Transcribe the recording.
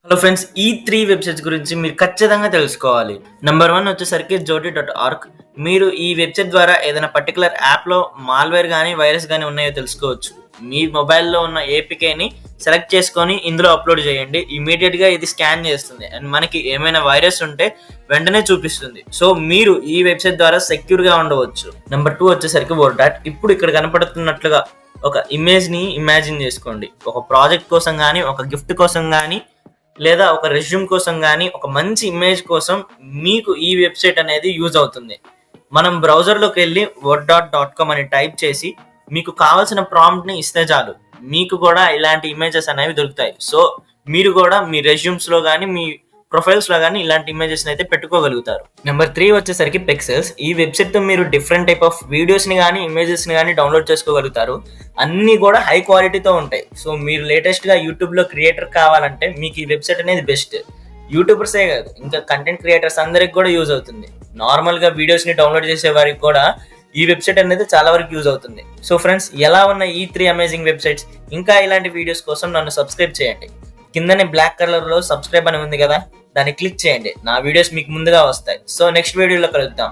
Hello friends, ఈ 3 websites గురించి మీరు ఖచ్చితంగా తెలుసుకోవాలి. నంబర్ 1 వచ్చేసరికి జోటీ.ఆర్గ్. మీరు ఈ వెబ్‌సైట్ ద్వారా ఏదైనా పర్టిక్యులర్ యాప్‌లో మాల్‌వేర్ గాని, వైరస్ గాని ఉన్నాయో తెలుసుకోవచ్చు. మీ మొబైల్‌లో ఉన్న ఏపీకేని సెలెక్ట్ చేసుకొని ఇందులో అప్‌లోడ్ చేయండి. ఇమ్మీడియేట్‌గా ఇది స్కాన్ చేస్తుంది. అండ్ మనకి ఏమైనా వైరస్ ఉంటే వెంటనే చూపిస్తుంది. సో, మీరు ఈ వెబ్‌సైట్ ద్వారా సెక్యూర్‌గా ఉండవచ్చు. నంబర్ 2 వచ్చేసరికి వర్డాట్. ఇప్పుడు ఇక్కడ కనపడుతున్నట్లుగా ఒక ఇమేజ్‌ని ఇమాజిన్ చేసుకోండి. ఒక ప్రాజెక్ట్ కోసం గాని, ఒక గిఫ్ట్ కోసం గాని లేదా ఒక రెజ్యూమ్ కోసం గానీ, ఒక మంచి ఇమేజ్ కోసం మీకు ఈ వెబ్‌సైట్ అనేది యూజ్ అవుతుంది. మనం బ్రౌజర్‌లోకెళ్ళి వర్డ్.కామ్ అని టైప్ చేసి, మీకు కావాల్సిన ప్రాంప్ట్‌ని ఇస్తే చాలు. మీకు కూడా ఇలాంటి ఇమేజెస్ అనేవి దొరుకుతాయి. సో, మీరు కూడా మీ రెజ్యూమ్స్‌లో గానీ, మీ ప్రొఫైల్స్‌లో గానీ ఇలాంటి ఇమేజెస్‌ని అయితే పెట్టుకోగలుగుతారు. నెంబర్ 3 వచ్చేసరికి పిక్సెల్స్. ఈ వెబ్‌సైట్‌తో మీరు డిఫరెంట్ టైప్ ఆఫ్ వీడియోస్‌ని గానీ, ఇమేజెస్‌ని గానీ డౌన్‌లోడ్ చేసుకోగలుగుతారు. అన్నీ కూడా హై క్వాలిటీతో ఉంటాయి. సో, మీరు లేటెస్ట్‌గా యూట్యూబ్‌లో క్రియేటర్ కావాలంటే మీకు ఈ వెబ్‌సైట్ అనేది బెస్ట్. యూట్యూబర్సే కాదు, ఇంకా కంటెంట్ క్రియేటర్స్ అందరికి కూడా యూజ్ అవుతుంది. నార్మల్‌గా వీడియోస్‌ని డౌన్‌లోడ్ చేసే వారికి కూడా ఈ వెబ్‌సైట్ అనేది చాలా వరకు యూజ్ అవుతుంది. సో ఫ్రెండ్స్, ఎలా ఉన్న ఈ 3 అమేజింగ్ వెబ్‌సైట్స్, ఇంకా ఇలాంటి వీడియోస్ కోసం నన్ను సబ్స్క్రైబ్ చేయండి. కిందనే బ్లాక్ కలర్‌లో సబ్స్క్రైబ్ అని ఉంది కదా, దాన్ని క్లిక్ చేయండి. నా వీడియోస్ మీకు ముందుగా వస్తాయి. సో నెక్స్ట్ వీడియోలో కలుద్దాం.